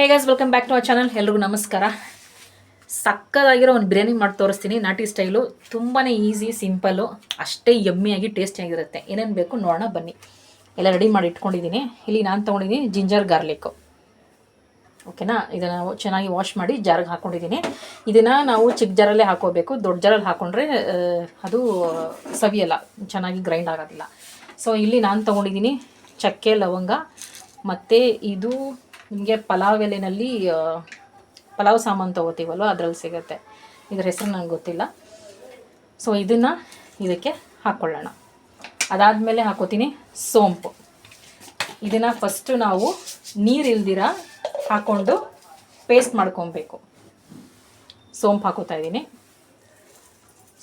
Hey guys, welcome back to our channel. ಎಲ್ರಿಗೂ ನಮಸ್ಕಾರ. ಸಕ್ಕದಾಗಿರೋ ಒಂದು ಬಿರಿಯಾನಿ ಮಾಡಿ ತೋರಿಸ್ತೀನಿ, ನಾಟಿ ಸ್ಟೈಲು. ತುಂಬಾ ಈಸಿ, ಸಿಂಪಲ್ಲು, ಅಷ್ಟೇ ಯಮ್ಮಿಯಾಗಿ ಟೇಸ್ಟಿಯಾಗಿರುತ್ತೆ. ಏನೇನು ಬೇಕು ನೋಡೋಣ ಬನ್ನಿ. ಎಲ್ಲ ರೆಡಿ ಮಾಡಿ ಇಟ್ಕೊಂಡಿದ್ದೀನಿ. ಇಲ್ಲಿ ನಾನು ತೊಗೊಂಡಿದ್ದೀನಿ ಜಿಂಜರ್ ಗಾರ್ಲಿಕ್ಕು. ಓಕೆನಾ, ಇದನ್ನು ಚೆನ್ನಾಗಿ ವಾಶ್ ಮಾಡಿ ಜಾರಿಗೆ ಹಾಕ್ಕೊಂಡಿದ್ದೀನಿ. ಇದನ್ನು ನಾವು ಚಿಕ್ಕ ಜಾರಲ್ಲೇ ಹಾಕೋಬೇಕು. ದೊಡ್ಡ ಜಾರಲ್ಲಿ ಹಾಕ್ಕೊಂಡ್ರೆ ಅದು ಸವಿಯಲ್ಲ, ಚೆನ್ನಾಗಿ ಗ್ರೈಂಡ್ ಆಗೋದಿಲ್ಲ. ಸೊ ಇಲ್ಲಿ ನಾನು ತೊಗೊಂಡಿದ್ದೀನಿ ಚಕ್ಕೆ, ಲವಂಗ, ಮತ್ತು ಇದು ನಿಮಗೆ ಪಲಾವ್ ಎಲೆಯಲ್ಲಿ ಪಲಾವ್ ಸಾಮಾನು ತೊಗೋತೀವಲ್ವ, ಅದರಲ್ಲಿ ಸಿಗುತ್ತೆ. ಇದರ ಹೆಸರು ನನಗೆ ಗೊತ್ತಿಲ್ಲ. ಸೊ ಇದನ್ನು ಇದಕ್ಕೆ ಹಾಕ್ಕೊಳ್ಳೋಣ. ಅದಾದಮೇಲೆ ಹಾಕೋತೀನಿ ಸೋಂಪು. ಇದನ್ನು ಫಸ್ಟು ನಾವು ನೀರು ಇಲ್ದಿರ ಹಾಕ್ಕೊಂಡು ಪೇಸ್ಟ್ ಮಾಡ್ಕೊಬೇಕು. ಸೋಂಪು ಹಾಕೋತಾ ಇದ್ದೀನಿ.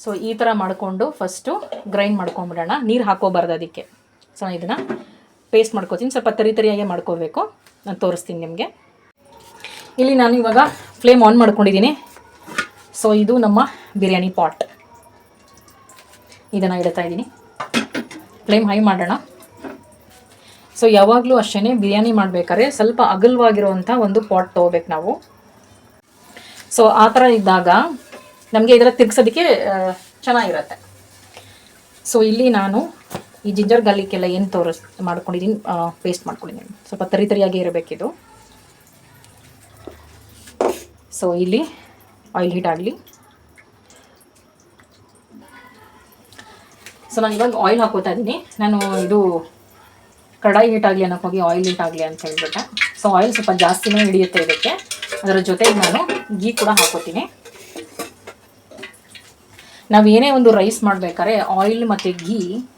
ಸೊ ಈ ಥರ ಮಾಡಿಕೊಂಡು ಫಸ್ಟು ಗ್ರೈಂಡ್ ಮಾಡ್ಕೊಂಬಿಡೋಣ. ನೀರು ಹಾಕೋಬಾರ್ದು ಅದಕ್ಕೆ. ಸೊ ಇದನ್ನು ಪೇಸ್ಟ್ ಮಾಡ್ಕೋತೀನಿ. ಸ್ವಲ್ಪ ತರಿಯಾಗೆ ಮಾಡ್ಕೋಬೇಕು. ನಾನು ತೋರಿಸ್ತೀನಿ ನಿಮಗೆ. ಇಲ್ಲಿ ನಾನು ಇವಾಗ ಫ್ಲೇಮ್ ಆನ್ ಮಾಡ್ಕೊಂಡಿದ್ದೀನಿ. ಸೊ ಇದು ನಮ್ಮ ಬಿರಿಯಾನಿ ಪಾಟ್. ಇದನ್ನು ಇಡ್ತಾ ಇದ್ದೀನಿ. ಫ್ಲೇಮ್ ಹೈ ಮಾಡೋಣ. ಸೊ ಯಾವಾಗಲೂ ಅಷ್ಟೇ ಬಿರಿಯಾನಿ ಮಾಡಬೇಕಾದ್ರೆ ಸ್ವಲ್ಪ ಅಗಲವಾಗಿರುವಂಥ ಒಂದು ಪಾಟ್ ತೊಗೋಬೇಕು ನಾವು. ಸೊ ಆ ಥರ ಇದ್ದಾಗ ನಮಗೆ ಇದರ ತಿರ್ಗ್ಸೋದಕ್ಕೆ ಚೆನ್ನಾಗಿರುತ್ತೆ. ಸೊ ಇಲ್ಲಿ ನಾನು ಈ ಜಿಂಜರ್ ಗಾರ್ಲಿಕ್ಕೆಲ್ಲ ಏನು ಮಾಡ್ಕೊಂಡಿದ್ದೀನಿ, ಪೇಸ್ಟ್ ಮಾಡ್ಕೊಂಡಿದ್ದೀನಿ. ಸ್ವಲ್ಪ ತರಿಯಾಗಿ ಇರಬೇಕಿದು. ಸೊ ಇಲ್ಲಿ ಆಯಿಲ್ ಹೀಟ್ ಆಗಲಿ. ಸೊ ನಾನು ಇವಾಗ ಆಯಿಲ್ ಹಾಕೋತಾ ಇದ್ದೀನಿ. ನಾನು ಇದು ಕಡಾಯಿ ಹೀಟ್ ಆಗಲಿ ಅನ್ನೋಕೆ ಹೋಗಿ ಆಯಿಲ್ ಹೀಟ್ ಆಗಲಿ ಅಂತ ಹೇಳ್ಬಿಟ್ಟೆ. ಸೊ ಆಯಿಲ್ ಸ್ವಲ್ಪ ಜಾಸ್ತಿನೇ ಹಿಡಿಯುತ್ತೆ ಇದಕ್ಕೆ. ಅದರ ಜೊತೆಗೆ ನಾನು ಗೀ ಕೂಡ ಹಾಕೋತೀನಿ. ನಾವು ಏನೇ ಒಂದು ರೈಸ್ ಮಾಡಬೇಕಾದ್ರೆ ಆಯಿಲ್ ಮತ್ತು ಗೀ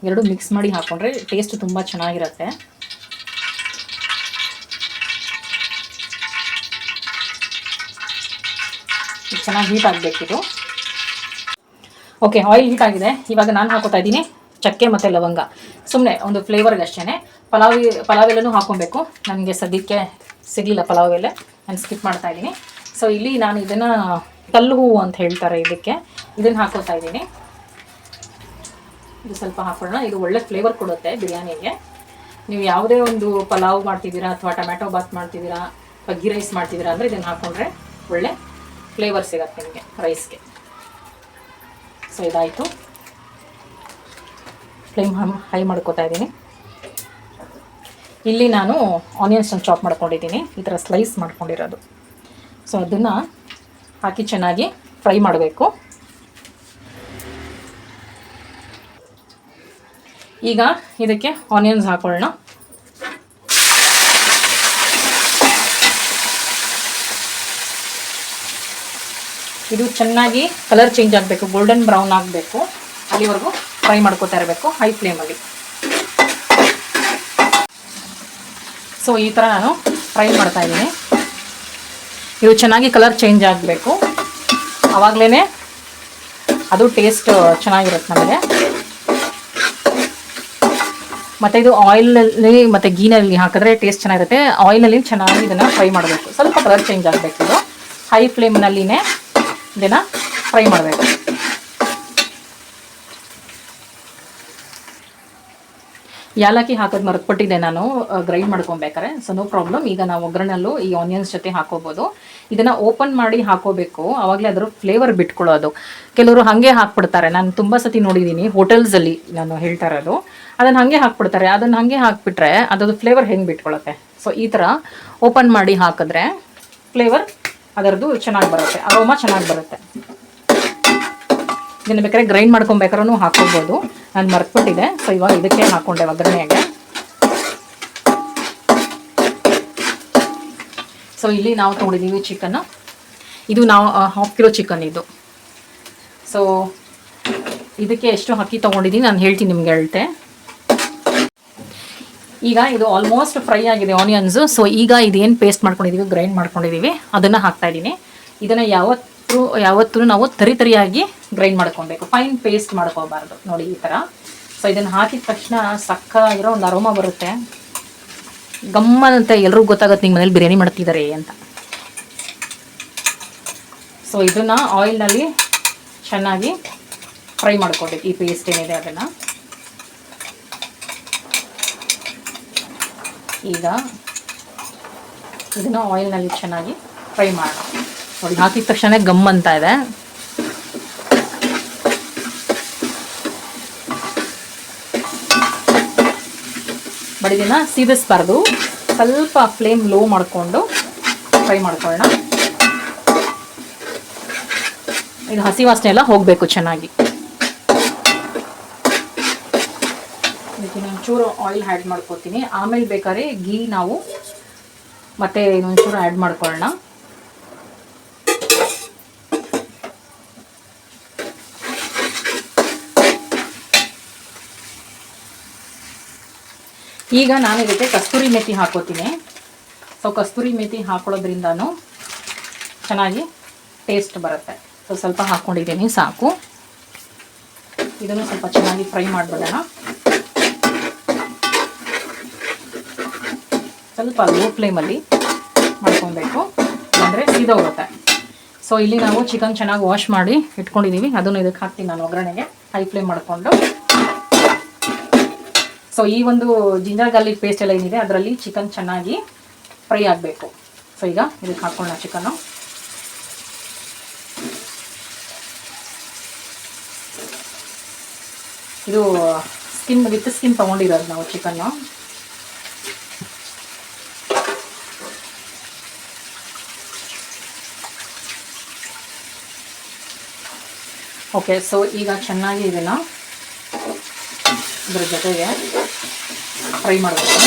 ಎರಡು ಮಿಕ್ಸ್ ಮಾಡಿ ಹಾಕ್ಕೊಂಡ್ರೆ ಟೇಸ್ಟ್ ತುಂಬ ಚೆನ್ನಾಗಿರುತ್ತೆ. ಚೆನ್ನಾಗಿ ಹೀಟ್ ಆಗಬೇಕಿದು. ಓಕೆ, ಆಯಿಲ್ ಹೀಟ್ ಆಗಿದೆ. ಇವಾಗ ನಾನು ಹಾಕೋತಾ ಇದ್ದೀನಿ ಚಕ್ಕೆ ಮತ್ತು ಲವಂಗ. ಸುಮ್ಮನೆ ಒಂದು ಫ್ಲೇವರ್ಗೆ ಅಷ್ಟೇ. ಪಲಾವ್ ಎಲೆನೂ ಹಾಕ್ಕೊಬೇಕು. ನನಗೆ ಸದ್ಯಕ್ಕೆ ಸಿಗಲಿಲ್ಲ ಪಲಾವ್ ಎಲೆ, ನಾನು ಸ್ಕಿಪ್ ಮಾಡ್ತಾ ಇದ್ದೀನಿ. ಸೊ ಇಲ್ಲಿ ನಾನು ಇದನ್ನು ಕಲ್ಲು ಹೂವು ಅಂತ ಹೇಳ್ತಾರೆ ಇದಕ್ಕೆ. ಇದನ್ನು ಹಾಕೋತಾ ಇದ್ದೀನಿ. ಇದು ಸ್ವಲ್ಪ ಹಾಕೊಳ್ಳೋಣ. ಇದು ಒಳ್ಳೆ ಫ್ಲೇವರ್ ಕೊಡುತ್ತೆ ಬಿರಿಯಾನಿಗೆ. ನೀವು ಯಾವುದೇ ಒಂದು ಪಲಾವ್ ಮಾಡ್ತಿದ್ದೀರಾ ಅಥವಾ ಟೊಮ್ಯಾಟೊ ಬಾತ್ ಮಾಡ್ತಿದ್ದೀರಾ ಅಥವಾ ಗೀ ರೈಸ್ ಮಾಡ್ತಿದ್ದೀರಾ ಅಂದರೆ ಇದನ್ನು ಹಾಕ್ಕೊಂಡ್ರೆ ಒಳ್ಳೆ ಫ್ಲೇವರ್ ಸಿಗುತ್ತೆ ನಿಮಗೆ ರೈಸ್ಗೆ. ಸೊ ಇದಾಯಿತು. ಫ್ಲೇಮ್ ಹೈ ಮಾಡ್ಕೋತಾ ಇದ್ದೀನಿ. ಇಲ್ಲಿ ನಾನು ಆನಿಯನ್ಸನ್ನು ಚಾಪ್ ಮಾಡ್ಕೊಂಡಿದ್ದೀನಿ, ಈ ಥರ ಸ್ಲೈಸ್ ಮಾಡ್ಕೊಂಡಿರೋದು. ಸೊ ಅದನ್ನು ಹಾಕಿ ಚೆನ್ನಾಗಿ ಫ್ರೈ ಮಾಡಬೇಕು. ಈಗ ಇದಕ್ಕೆ ಆನಿಯನ್ಸ್ ಹಾಕೊಳ್ಳೋಣ. ಇದು ಚೆನ್ನಾಗಿ ಕಲರ್ ಚೇಂಜ್ ಆಗಬೇಕು, ಗೋಲ್ಡನ್ ಬ್ರೌನ್ ಆಗಬೇಕು. ಅಲ್ಲಿವರೆಗೂ ಫ್ರೈ ಮಾಡ್ಕೋತಾ ಇರಬೇಕು ಹೈ ಫ್ಲೇಮಲ್ಲಿ. ಸೊ ಈ ಥರ ನಾನು ಫ್ರೈ ಮಾಡ್ತಾ ಇದ್ದೀನಿ. ಇದು ಚೆನ್ನಾಗಿ ಕಲರ್ ಚೇಂಜ್ ಆಗಬೇಕು, ಆವಾಗಲೇ ಅದು ಟೇಸ್ಟ್ ಚೆನ್ನಾಗಿರುತ್ತೆ ನಮಗೆ. ಮತ್ತು ಇದು ಆಯಿಲಲ್ಲಿ ಮತ್ತು ಗೀನಲ್ಲಿ ಹಾಕಿದ್ರೆ ಟೇಸ್ಟ್ ಚೆನ್ನಾಗಿರುತ್ತೆ. ಆಯಿಲಲ್ಲಿ ಚೆನ್ನಾಗಿ ಇದನ್ನು ಫ್ರೈ ಮಾಡಬೇಕು. ಸ್ವಲ್ಪ ಕಲರ್ ಚೇಂಜ್ ಆಗಬೇಕು. ಇದು ಹೈ ಫ್ಲೇಮ್ನಲ್ಲಿನೇ ಇದನ್ನು ಫ್ರೈ ಮಾಡಬೇಕು. ಯಾಲಕ್ಕಿ ಹಾಕೋದು ಮರೆತುಬಿಟ್ಟಿದ್ದೆ ನಾನು ಗ್ರೈಂಡ್ ಮಾಡ್ಕೊಬೇಕಾರೆ. So no problem. ಈಗ ನಾವು ಒಗ್ಗರಣೆಲ್ಲೂ ಈ ಆನಿಯನ್ಸ್ ಜೊತೆ ಹಾಕೋಬೋದು. ಇದನ್ನು ಓಪನ್ ಮಾಡಿ ಹಾಕೋಬೇಕು, ಆವಾಗಲೇ ಅದರ ಫ್ಲೇವರ್ ಬಿಟ್ಕೊಳ್ಳೋದು. ಕೆಲವರು ಹಾಗೆ ಹಾಕ್ಬಿಡ್ತಾರೆ. ನಾನು ತುಂಬ ಸತಿ ನೋಡಿದ್ದೀನಿ ಹೋಟೆಲ್ಸಲ್ಲಿ, ನಾನು ಹೇಳ್ತಾ ಇರೋದು. ಅದನ್ನು ಹಾಗೆ ಹಾಕ್ಬಿಡ್ತಾರೆ. ಅದನ್ನು ಹಾಗೆ ಹಾಕ್ಬಿಟ್ರೆ ಅದರದ್ದು ಫ್ಲೇವರ್ ಹೆಂಗೆ ಬಿಟ್ಕೊಳ್ಳುತ್ತೆ. ಸೊ ಈ ಥರ ಓಪನ್ ಮಾಡಿ ಹಾಕಿದ್ರೆ ಫ್ಲೇವರ್ ಅದರದ್ದು ಚೆನ್ನಾಗಿ ಬರುತ್ತೆ, ಅರೋಮಾ ಚೆನ್ನಾಗಿ ಬರುತ್ತೆ. ಇದನ್ನು ಬೇಕಾದ್ರೆ ಗ್ರೈಂಡ್ ಮಾಡ್ಕೊಬೇಕಾದ್ರೂ ಹಾಕೋಬೋದು. ನಾನು ಮರೆತುಬಿಟ್ಟಿದೆ. ಸೊ ಇವಾಗ ಇದಕ್ಕೆ ಹಾಕ್ಕೊಂಡೆ ಒಗ್ಗರಣೆಗೆ. ಸೊ ಇಲ್ಲಿ ನಾವು ತೊಗೊಂಡಿದ್ದೀವಿ ಚಿಕನ್ನು. ಇದು ನಾವು 1/2 ಕಿಲೋ ಚಿಕನ್ ಇದು. ಸೊ ಇದಕ್ಕೆ ಎಷ್ಟು ಅಕ್ಕಿ ತೊಗೊಂಡಿದ್ದೀನಿ ನಾನು ಹೇಳ್ತೀನಿ ನಿಮ್ಗೆ ಹೇಳ್ತೆ. ಈಗ ಇದು ಆಲ್ಮೋಸ್ಟ್ ಫ್ರೈ ಆಗಿದೆ ಆನಿಯನ್ಸು. ಸೊ ಈಗ ಇದೇನು ಪೇಸ್ಟ್ ಮಾಡ್ಕೊಂಡಿದ್ದೀವಿ, ಗ್ರೈಂಡ್ ಮಾಡ್ಕೊಂಡಿದ್ದೀವಿ, ಅದನ್ನು ಹಾಕ್ತಾಯಿದ್ದೀನಿ. ಇದನ್ನು ಯಾವತ್ತೂ ನಾವು ತರಿಯಾಗಿ ಗ್ರೈಂಡ್ ಮಾಡ್ಕೊಬೇಕು, ಫೈನ್ ಪೇಸ್ಟ್ ಮಾಡ್ಕೋಬಾರ್ದು. ನೋಡಿ ಈ ಥರ. ಸೊ ಇದನ್ನು ಹಾಕಿದ ತಕ್ಷಣ ಸಕ್ಕಗಿರೋ ಒಂದು ಅರೋಮಾ ಬರುತ್ತೆ. ಗಮ್ಮನಂತೆ ಎಲ್ರಿಗೂ ಗೊತ್ತಾಗುತ್ತೆ ನಿಮ್ಮ ಮನೇಲಿ ಬಿರಿಯಾನಿ ಮಾಡ್ತಿದ್ದಾರೆ ಅಂತ. ಸೊ ಇದನ್ನು ಆಯಿಲ್ನಲ್ಲಿ ಚೆನ್ನಾಗಿ ಫ್ರೈ ಮಾಡ್ಕೊಬೇಕು. ಈ ಪೇಸ್ಟ್ ಏನಿದೆ ಅದನ್ನು ಈಗ ಇದನ್ನು ಆಯಿಲ್ನಲ್ಲಿ ಚೆನ್ನಾಗಿ ಫ್ರೈ ಮಾಡೋಣ. ನೋಡಿ ಹಾಕಿದ ತಕ್ಷಣ ಗಮ್ ಅಂತ ಇದೆ. ಬಟ್ ಇದನ್ನು ಸೀದಿಸ್ಬಾರ್ದು, ಸ್ವಲ್ಪ ಫ್ಲೇಮ್ ಲೋ ಮಾಡಿಕೊಂಡು ಫ್ರೈ ಮಾಡ್ಕೊಳ್ಳೋಣ. ಇದು ಹಸಿ ವಾಸನೆ ಎಲ್ಲ ಹೋಗಬೇಕು ಚೆನ್ನಾಗಿ. ಇದಕ್ಕೆ ಒಂಚೂರು ಆಯಿಲ್ ಆ್ಯಡ್ ಮಾಡ್ಕೊತೀನಿ. ಆಮೇಲೆ ಬೇಕಾದ್ರೆ ಗೀ ನಾವು ಮತ್ತೆ ಇನ್ನೊಂಚೂರು ಆ್ಯಡ್ ಮಾಡ್ಕೊಳ್ಳೋಣ. ಈಗ ನಾನು ಇದಕ್ಕೆ ಕಸ್ತೂರಿ ಮೇಥಿ ಹಾಕೋತೀನಿ. ಸೊ ಕಸ್ತೂರಿ ಮೇಥಿ ಹಾಕೊಳ್ಳೋದ್ರಿಂದನೂ ಚೆನ್ನಾಗಿ ಟೇಸ್ಟ್ ಬರುತ್ತೆ. ಸೊ ಸ್ವಲ್ಪ ಹಾಕ್ಕೊಂಡಿದ್ದೀನಿ, ಸಾಕು. ಇದನ್ನು ಸ್ವಲ್ಪ ಚೆನ್ನಾಗಿ ಫ್ರೈ ಮಾಡಿಬಿಡೋಣ. ಸ್ವಲ್ಪ ಲೋ ಫ್ಲೇಮಲ್ಲಿ ಮಾಡ್ಕೊಬೇಕು, ಅಂದರೆ ಸೀದೋಗುತ್ತೆ. ಸೊ ಇಲ್ಲಿ ನಾವು ಚಿಕನ್ ಚೆನ್ನಾಗಿ ವಾಶ್ ಮಾಡಿ ಇಟ್ಕೊಂಡಿದ್ದೀವಿ, ಅದನ್ನು ಇದಕ್ಕೆ ಹಾಕ್ತೀನಿ ನಾನು ಒಗ್ಗರಣೆಗೆ, ಹೈ ಫ್ಲೇಮ್ ಮಾಡಿಕೊಂಡು. ಸೊ ಈ ಒಂದು ಜಿಂಜರ್ ಗಾರ್ಲಿಕ್ ಪೇಸ್ಟ್ ಎಲ್ಲ ಏನಿದೆ ಅದರಲ್ಲಿ ಚಿಕನ್ ಚೆನ್ನಾಗಿ ಫ್ರೈ ಆಗಬೇಕು. ಸೊ ಈಗ ಇದಕ್ಕೆ ಹಾಕ್ಕೊಳ್ಳೋಣ ಚಿಕನ್ನು. ಇದು ಸ್ಕಿನ್ ವಿತ್ ಸ್ಕಿನ್ ತೊಗೊಂಡಿರೋದು ನಾವು ಚಿಕನ್ನು. ಓಕೆ, ಸೊ ಈಗ ಚೆನ್ನಾಗಿ ಇದನ್ನು ಇದ್ರ ಜೊತೆಗೆ ಫ್ರೈ ಮಾಡಬೇಕು.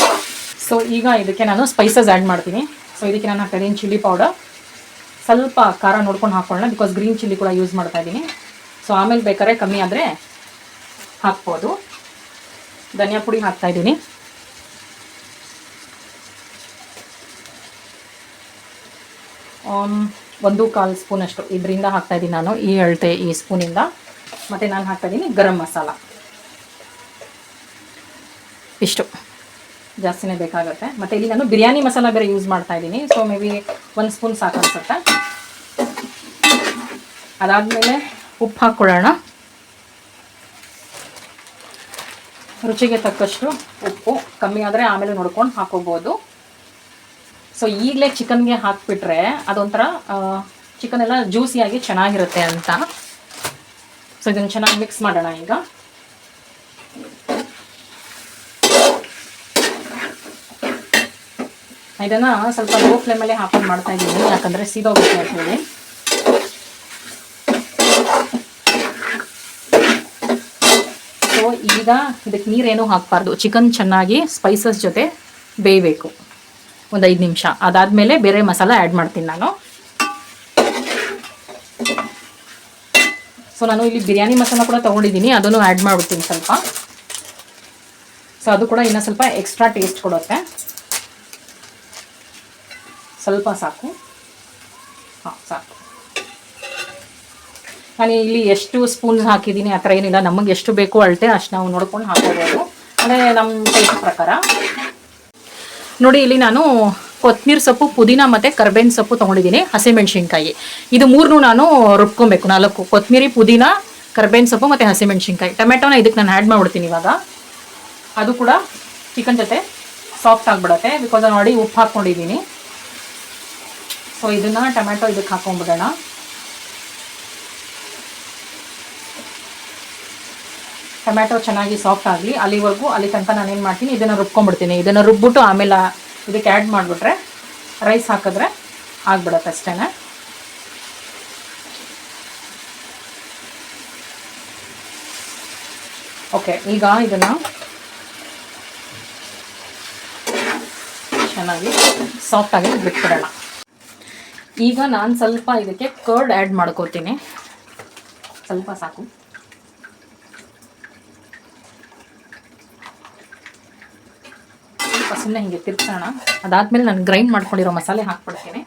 ಸೊ ಈಗ ಇದಕ್ಕೆ ನಾನು ಸ್ಪೈಸಸ್ ಆ್ಯಡ್ ಮಾಡ್ತೀನಿ. ಸೊ ಇದಕ್ಕೆ ನಾನು ಹಾಕ್ತಾಯಿದ್ದೀನಿ ಚಿಲ್ಲಿ ಪೌಡರ್, ಸ್ವಲ್ಪ ಖಾರ ನೋಡ್ಕೊಂಡು ಹಾಕ್ಕೊಳ್ಳೋಣ, ಬಿಕಾಸ್ ಗ್ರೀನ್ ಚಿಲ್ಲಿ ಕೂಡ ಯೂಸ್ ಮಾಡ್ತಾ ಇದ್ದೀನಿ. ಸೊ ಆಮೇಲೆ ಬೇಕಾದ್ರೆ ಕಮ್ಮಿ ಆದರೆ ಹಾಕ್ಬೋದು. ಧನಿಯಾ ಪುಡಿ ಹಾಕ್ತಾಯಿದ್ದೀನಿ. ಒಂದು 1/4 ಸ್ಪೂನಷ್ಟು ಇದರಿಂದ ಹಾಕ್ತಾಯಿದ್ದೀನಿ ನಾನು, ಈ ಅಳತೆ ಈ ಸ್ಪೂನಿಂದ. ಮತ್ತು ನಾನು ಹಾಕ್ತಾಯಿದ್ದೀನಿ ಗರಂ ಮಸಾಲ, ಇಷ್ಟು ಜಾಸ್ತಿನೇ ಬೇಕಾಗುತ್ತೆ. ಮತ್ತು ಇಲ್ಲಿ ನಾನು ಬಿರಿಯಾನಿ ಮಸಾಲ ಬೇರೆ ಯೂಸ್ ಮಾಡ್ತಾ ಇದ್ದೀನಿ. ಸೊ ಮೇ ಬಿ 1 ಸ್ಪೂನ್ ಸಾಕು ಅನ್ಸುತ್ತೆ. ಅದಾದಮೇಲೆ ಉಪ್ಪು ಹಾಕ್ಕೊಳ್ಳೋಣ, ರುಚಿಗೆ ತಕ್ಕಷ್ಟು ಉಪ್ಪು. ಕಮ್ಮಿ ಆದರೆ ಆಮೇಲೆ ನೋಡ್ಕೊಂಡು ಹಾಕೋಬೋದು. ಸೊ ಈಗಲೇ ಚಿಕನ್ಗೆ ಹಾಕಿಬಿಟ್ರೆ ಅದೊಂಥರ ಚಿಕನ್ ಎಲ್ಲ ಜ್ಯೂಸಿಯಾಗಿ ಚೆನ್ನಾಗಿರುತ್ತೆ ಅಂತ. ಸೊ ಇದನ್ನು ಚೆನ್ನಾಗಿ ಮಿಕ್ಸ್ ಮಾಡೋಣ. ಈಗ ಇದನ್ನು ಸ್ವಲ್ಪ ಲೋ ಫ್ಲೇಮಲ್ಲೇ ಹಾಕೊಂಡು ಮಾಡ್ತಾ ಇದ್ದೀನಿ, ಯಾಕಂದರೆ ಸೀದೋಗುತ್ತೆ ಅಂತ ಹೇಳಿ. ಸೊ ಈಗ ಇದಕ್ಕೆ ನೀರೇನು ಹಾಕಬಾರ್ದು, ಚಿಕನ್ ಚೆನ್ನಾಗಿ ಸ್ಪೈಸಸ್ ಜೊತೆ ಬೇಯಬೇಕು ಒಂದು 5 ನಿಮಿಷ. ಅದಾದಮೇಲೆ ಬೇರೆ ಮಸಾಲ ಆ್ಯಡ್ ಮಾಡ್ತೀನಿ ನಾನು. ಸೊ ನಾನು ಇಲ್ಲಿ ಬಿರಿಯಾನಿ ಮಸಾಲ ಕೂಡ ತೊಗೊಂಡಿದ್ದೀನಿ, ಅದನ್ನು ಆ್ಯಡ್ ಮಾಡಿಬಿಡ್ತೀನಿ ಸ್ವಲ್ಪ. ಸೊ ಅದು ಕೂಡ ಇನ್ನೂ ಸ್ವಲ್ಪ ಎಕ್ಸ್ಟ್ರಾ ಟೇಸ್ಟ್ ಕೊಡುತ್ತೆ. ಸ್ವಲ್ಪ ಸಾಕು, ಹಾಂ ಸಾಕು. ನಾನು ಇಲ್ಲಿ ಎಷ್ಟು ಸ್ಪೂನ್ಸ್ ಹಾಕಿದ್ದೀನಿ ಆ ಥರ ಏನಿಲ್ಲ, ನಮಗೆ ಎಷ್ಟು ಬೇಕು ಅಳತೆ ಅಷ್ಟು ನಾವು ನೋಡ್ಕೊಂಡು ಹಾಕೋಬೋದು, ಅಂದರೆ ನಮ್ಮ ಟೇಸ್ಟ್ ಪ್ರಕಾರ. ನೋಡಿ ಇಲ್ಲಿ ನಾನು ಕೊತ್ತಂಬರಿ ಸೊಪ್ಪು, ಪುದೀನ ಮತ್ತು ಕರ್ಬೇವಿನ ಸೊಪ್ಪು ತೊಗೊಂಡಿದ್ದೀನಿ, ಹಸಿಮೆಣ್ಸಿನ್ಕಾಯಿ. ಇದು 3 ನಾನು ರುಬ್ಕೊಬೇಕು. 4 ಕೊತ್ತಂಬರಿ, ಪುದೀನ, ಕರ್ಬೇವಿನ ಸೊಪ್ಪು ಮತ್ತು ಹಸಿಮೆಣ್ಸಿನ್ಕಾಯಿ. ಟೊಮೆಟೊನ ಇದಕ್ಕೆ ನಾನು ಆ್ಯಡ್ ಮಾಡ್ಬಿಡ್ತೀನಿ ಇವಾಗ. ಅದು ಕೂಡ ಚಿಕನ್ ಜೊತೆ ಸಾಫ್ಟ್ ಆಗಿಬಿಡುತ್ತೆ, ಬಿಕಾಸ್ ನಾನು ನೋಡಿ ಉಪ್ಪು ಹಾಕ್ಕೊಂಡಿದ್ದೀನಿ. ಸೊ ಇದನ್ನು ಟೊಮೆಟೊ ಇದಕ್ಕೆ ಹಾಕೊಂಡ್ಬಿಡೋಣ. ಟೊಮೆಟೊ ಚೆನ್ನಾಗಿ ಸಾಫ್ಟ್ ಆಗಲಿ ಅಲ್ಲಿ ತನಕ ನಾನೇನು ಮಾಡ್ತೀನಿ, ಇದನ್ನು ರುಬ್ಕೊಂಡ್ಬಿಡ್ತೀನಿ. ಇದನ್ನು ರುಬ್ಬಿಟ್ಟು ಆಮೇಲೆ ಇದಕ್ಕೆ ಆ್ಯಡ್ ಮಾಡಿಬಿಟ್ರೆ ರೈಸ್ ಹಾಕಿದ್ರೆ ಆಗಿಬಿಡತ್ತೆ ಅಷ್ಟೇ. ಓಕೆ, ಈಗ ಇದನ್ನು ಚೆನ್ನಾಗಿ ಸಾಫ್ಟಾಗಿ ಬಿಟ್ಬಿಡೋಣ. ಈಗ ನಾನು ಸ್ವಲ್ಪ ಇದಕ್ಕೆ ಕರ್ಡ್ ಆ್ಯಡ್ ಮಾಡ್ಕೋತೀನಿ, ಸ್ವಲ್ಪ ಸಾಕು. ಸುಮ್ಮನೆ ಹಿಂಗೆ ತಿರ್ಸೋಣ. ಅದಾದಮೇಲೆ ನಾನು ಗ್ರೈಂಡ್ ಮಾಡ್ಕೊಂಡಿರೋ ಮಸಾಲೆ ಹಾಕ್ಬಿಡ್ತೀನಿ.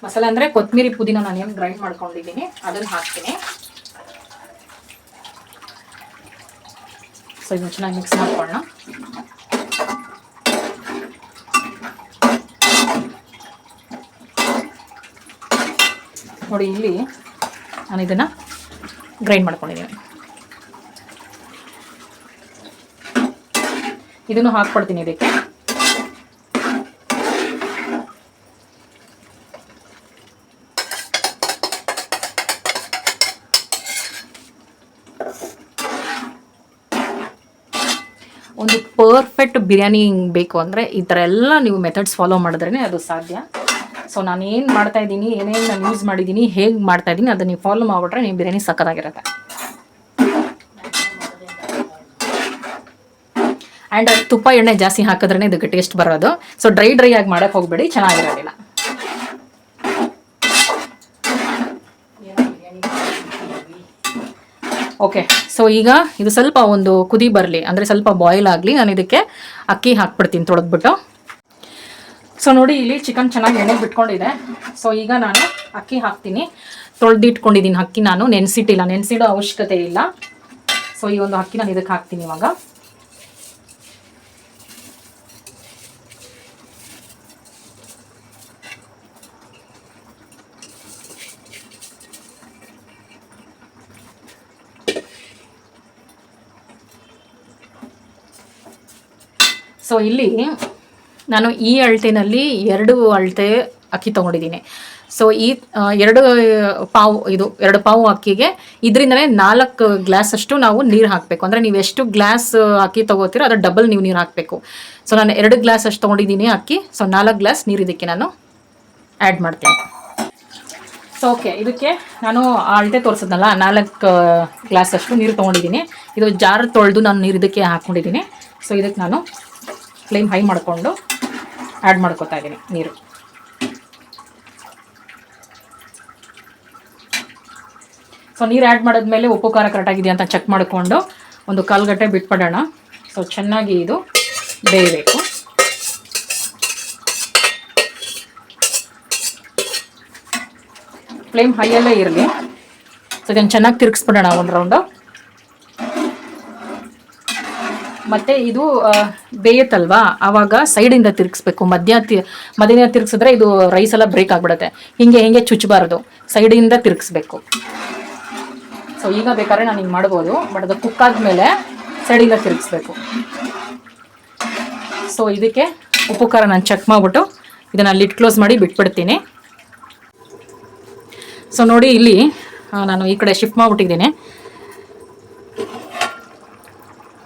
ಮಸಾಲೆ ಅಂದರೆ ಕೊತ್ತಂಬರಿ, ಪುದೀನ ನಾನು ಏನು ಗ್ರೈಂಡ್ ಮಾಡ್ಕೊಂಡಿದ್ದೀನಿ ಅದನ್ನು ಹಾಕ್ತೀನಿ. ಸೊ ಇದನ್ನು ಚೆನ್ನಾಗಿ ಮಿಕ್ಸ್ ಮಾಡ್ಕೊಳ್ಳೋಣ. ನೋಡಿ ಇಲ್ಲಿ ನಾನು ಇದನ್ನು ಗ್ರೈಂಡ್ ಮಾಡ್ಕೊಂಡಿದ್ದೀನಿ. ಇದನ್ನು ಹಾಕ್ಕೊಡ್ತೀನಿ ಇದಕ್ಕೆ. ಒಂದು ಪರ್ಫೆಕ್ಟ್ ಬಿರಿಯಾನಿ ಬೇಕು ಅಂದರೆ ಈ ಥರ ಎಲ್ಲ ನೀವು ಮೆಥಡ್ಸ್ ಫಾಲೋ ಮಾಡಿದ್ರೇ ಅದು ಸಾಧ್ಯ. ಸೊ ನಾನು ಏನು ಮಾಡ್ತಾಯಿದ್ದೀನಿ, ಏನೇನು ನಾನು ಯೂಸ್ ಮಾಡಿದ್ದೀನಿ, ಹೇಗೆ ಮಾಡ್ತಾಯಿದ್ದೀನಿ ಅದನ್ನು ನೀವು ಫಾಲೋ ಮಾಡಿಬಿಟ್ರೆ ನೀವು ಬಿರಿಯಾನಿ ಸಕ್ಕತ್ತಾಗಿರುತ್ತೆ. ಆ್ಯಂಡ್ ತುಪ್ಪ ಎಣ್ಣೆ ಜಾಸ್ತಿ ಹಾಕಿದ್ರೇ ಇದಕ್ಕೆ ಟೇಸ್ಟ್ ಬರೋದು. ಸೊ ಡ್ರೈ ಆಗಿ ಮಾಡೋಕ್ಕೆ ಹೋಗಬೇಡಿ, ಚೆನ್ನಾಗಿರೋದಿಲ್ಲ. ಓಕೆ, ಸೊ ಈಗ ಇದು ಸ್ವಲ್ಪ ಒಂದು ಕುದಿ ಬರಲಿ, ಅಂದರೆ ಸ್ವಲ್ಪ ಬಾಯ್ಲ್ ಆಗಲಿ. ನಾನು ಇದಕ್ಕೆ ಅಕ್ಕಿ ಹಾಕ್ಬಿಡ್ತೀನಿ ತೊಳೆದ್ಬಿಟ್ಟು. ಸೊ ನೋಡಿ, ಇಲ್ಲಿ ಚಿಕನ್ ಚೆನ್ನಾಗಿ ಎಣ್ಣೆ ಬಿಟ್ಕೊಂಡಿದೆ. ಸೊ ಈಗ ನಾನು ಅಕ್ಕಿ ಹಾಕ್ತೀನಿ. ತೊಳೆದಿಟ್ಕೊಂಡಿದ್ದೀನಿ ಅಕ್ಕಿ, ನಾನು ನೆನೆಸಿಟ್ಟಿಲ್ಲ, ನೆನೆಸಿಡೋ ಅವಶ್ಯಕತೆ ಇಲ್ಲ. ಸೊ ಈ ಒಂದು ಅಕ್ಕಿ ನಾನು ಇದಕ್ಕೆ ಹಾಕ್ತೀನಿ ಇವಾಗ. ಸೊ ಇಲ್ಲಿ ನಾನು ಈ ಅಳತೆನಲ್ಲಿ 2 ಅಳತೆ ಅಕ್ಕಿ ತೊಗೊಂಡಿದ್ದೀನಿ. ಸೊ ಈ 2 ಪಾವು ಅಕ್ಕಿಗೆ ಇದರಿಂದಲೇ 4 ಗ್ಲಾಸ್ ಅಷ್ಟು ನಾವು ನೀರು ಹಾಕಬೇಕು. ಅಂದರೆ ನೀವು ಎಷ್ಟು ಗ್ಲಾಸ್ ಅಕ್ಕಿ ತೊಗೋತೀರೋ ಅದರ ಡಬಲ್ ನೀವು ನೀರು ಹಾಕಬೇಕು. ಸೊ ನಾನು 2 ಗ್ಲಾಸ್ ಅಷ್ಟು ತೊಗೊಂಡಿದ್ದೀನಿ ಅಕ್ಕಿ. ಸೊ 4 ಗ್ಲಾಸ್ ನೀರು ಇದಕ್ಕೆ ನಾನು ಆ್ಯಡ್ ಮಾಡ್ತೀನಿ. ಸೊ ಓಕೆ, ಇದಕ್ಕೆ ನಾನು ಅಳತೆ ತೋರಿಸಿದ್ನಲ್ಲ 4 ಗ್ಲಾಸ್ ಅಷ್ಟು ನೀರು ತೊಗೊಂಡಿದ್ದೀನಿ. ಇದು ಜಾರ್ ತೊಳೆದು ನಾನು ನೀರು ಇದಕ್ಕೆ ಹಾಕ್ಕೊಂಡಿದ್ದೀನಿ. ಸೊ ಇದಕ್ಕೆ ನಾನು ಫ್ಲೇಮ್ ಹೈ ಮಾಡಿಕೊಂಡು ಆ್ಯಡ್ ಮಾಡ್ಕೊತಾ ಇದ್ದೀನಿ ನೀರು. ಸೊ ನೀರು ಆ್ಯಡ್ ಮಾಡಿದ್ಮೇಲೆ ಉಪ್ಪು ಖಾರ ಕರೆಕ್ಟಾಗಿದೆಯಾ ಅಂತ ಚೆಕ್ ಮಾಡಿಕೊಂಡು ಒಂದು 1/4 ಗಂಟೆ ಬಿಟ್ಬಿಡೋಣ. ಸೊ ಚೆನ್ನಾಗಿ ಇದು ಬೇಯಬೇಕು. ಫ್ಲೇಮ್ ಹೈಯಲ್ಲೇ ಇರಲಿ. ಸೊ ಇದನ್ನು ಚೆನ್ನಾಗಿ ತಿರುಗಿಸ್ಬಿಡೋಣ ಒಂದು ರೌಂಡು. ಮತ್ತು ಇದು ಬೇಯುತ್ತಲ್ವಾ, ಆವಾಗ ಸೈಡಿಂದ ತಿರುಗಿಸ್ಬೇಕು. ಮಧ್ಯದಿಂದ ತಿರುಗಿಸಿದ್ರೆ ಇದು ರೈಸ್ ಎಲ್ಲ ಬ್ರೇಕ್ ಆಗಿಬಿಡುತ್ತೆ. ಹಿಂಗೆ ಚುಚ್ಚಬಾರ್ದು, ಸೈಡಿಂದ ತಿರುಗಿಸ್ಬೇಕು. ಸೊ ಈಗ ಬೇಕಾದ್ರೆ ನಾನು ಹಿಂಗೆ ಮಾಡ್ಬೋದು, ಬಟ್ ಅದು ಕುಕ್ ಆದಮೇಲೆ ಸೈಡಿಂದ ತಿರುಗಿಸ್ಬೇಕು. ಸೊ ಇದಕ್ಕೆ ಉಪ್ಪು ಖಾರ ನಾನು ಚೆಕ್ ಮಾಡಿಬಿಟ್ಟು ಇದನ್ನು ಲಿಡ್ ಕ್ಲೋಸ್ ಮಾಡಿ ಬಿಟ್ಬಿಡ್ತೀನಿ. ಸೊ ನೋಡಿ, ಇಲ್ಲಿ ನಾನು ಈ ಕಡೆ ಶಿಫ್ಟ್ ಮಾಡಿಬಿಟ್ಟಿದ್ದೀನಿ.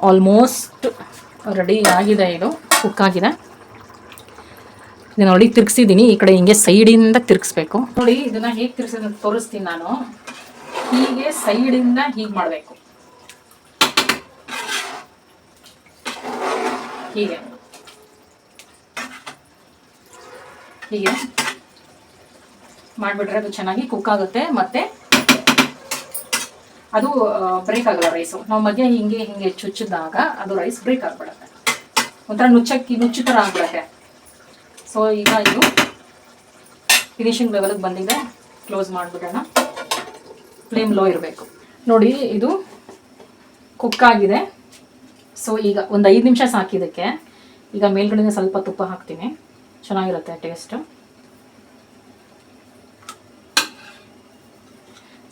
ಆಲ್ಮೋಸ್ಟ್ ರೆಡಿ ಆಗಿದೆ, ಇದು ಕುಕ್ ಆಗಿದೆ. ಇದು ನೋಡಿ ತಿರ್ಗಿಸಿದ್ದೀನಿ. ಈ ಕಡೆ ಹಿಂಗೆ ಸೈಡಿಂದ ತಿರ್ಗಿಸ್ಬೇಕು. ನೋಡಿ ಇದನ್ನು ಹೇಗೆ ತಿರ್ಗಿಸೋದು ತೋರಿಸ್ತೀನಿ ನಾನು. ಹೀಗೆ ಸೈಡಿಂದ ಹೀಗೆ ಮಾಡಬೇಕು, ಹೀಗೆ ಮಾಡಿಬಿಟ್ರೆ ಅದು ಚೆನ್ನಾಗಿ ಕುಕ್ ಆಗುತ್ತೆ. ಮತ್ತು ಅದು ಬ್ರೇಕ್ ಆಗಲ್ಲ ರೈಸು. ನಾವು ಮಧ್ಯ ಹಿಂಗೆ ಚುಚ್ಚಿದಾಗ ಅದು ರೈಸ್ ಬ್ರೇಕ್ ಆಗಿಬಿಡುತ್ತೆ, ಒಂಥರ ನುಚ್ಚು ಥರ ಆಗ್ಬಿಡುತ್ತೆ. ಸೊ ಈಗ ಇದು ಫಿನಿಶಿಂಗ್ ಲೆವೆಲ್ಗೆ ಬಂದಿದೆ. ಕ್ಲೋಸ್ ಮಾಡಿಬಿಡೋಣ. ಫ್ಲೇಮ್ ಲೋ ಇರಬೇಕು. ನೋಡಿ ಇದು ಕುಕ್ ಆಗಿದೆ. ಸೊ ಈಗ ಒಂದು 5 ನಿಮಿಷ ಸಾಕಿದ್ದಕ್ಕೆ. ಈಗ ಮೇಲ್ಗಡೆನೇ ಸ್ವಲ್ಪ ತುಪ್ಪ ಹಾಕ್ತೀನಿ, ಚೆನ್ನಾಗಿರುತ್ತೆ ಟೇಸ್ಟು.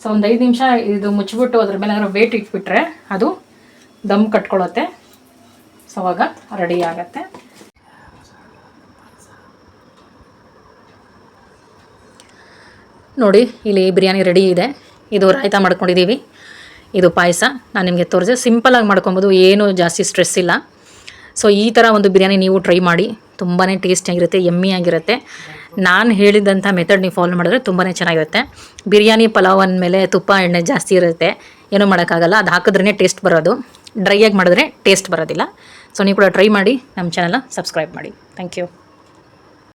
ಸೊ ಒಂದು 5 ನಿಮಿಷ ಇದು ಮುಚ್ಚಿಬಿಟ್ಟು ಅದ್ರ ಮೇಲೆ ಏನಾದ್ರು ವೇಟ್ ಇಟ್ಬಿಟ್ರೆ ಅದು ದಮ್ ಕಟ್ಕೊಳ್ಳುತ್ತೆ. ಸೊ ಅವಾಗ ರೆಡಿ ಆಗುತ್ತೆ. ನೋಡಿ ಇಲ್ಲಿ ಬಿರಿಯಾನಿ ರೆಡಿ ಇದೆ. ಇದು ರಾಯ್ತ ಮಾಡ್ಕೊಂಡಿದ್ದೀವಿ, ಇದು ಪಾಯಸ ನಾನು ನಿಮಗೆ ತೋರಿಸಿದೆ. ಸಿಂಪಲಾಗಿ ಮಾಡ್ಕೊಬೋದು, ಏನೂ ಜಾಸ್ತಿ ಸ್ಟ್ರೆಸ್ ಇಲ್ಲ. ಸೊ ಈ ಥರ ಒಂದು ಬಿರಿಯಾನಿ ನೀವು ಟ್ರೈ ಮಾಡಿ, ತುಂಬಾ ಟೇಸ್ಟಿಯಾಗಿರುತ್ತೆ, ಯಮ್ಮಿಯಾಗಿರುತ್ತೆ. ನಾನು ಹೇಳಿದಂಥ ಮೆಥಡ್ ನೀವು ಫಾಲೋ ಮಾಡಿದ್ರೆ ತುಂಬಾ ಚೆನ್ನಾಗಿರುತ್ತೆ. ಬಿರಿಯಾನಿ ಪಲಾವ್ ಅಂದಮೇಲೆ ತುಪ್ಪ ಎಣ್ಣೆ ಜಾಸ್ತಿ ಇರುತ್ತೆ, ಏನೂ ಮಾಡೋಕ್ಕಾಗಲ್ಲ. ಅದು ಹಾಕಿದ್ರೇ ಟೇಸ್ಟ್ ಬರೋದು, ಡ್ರೈಯಾಗಿ ಮಾಡಿದ್ರೆ ಟೇಸ್ಟ್ ಬರೋದಿಲ್ಲ. ಸೊ ನೀವು ಕೂಡ ಟ್ರೈ ಮಾಡಿ, ನಮ್ಮ ಚಾನಲ್ನ ಸಬ್ಸ್ಕ್ರೈಬ್ ಮಾಡಿ. Thank you.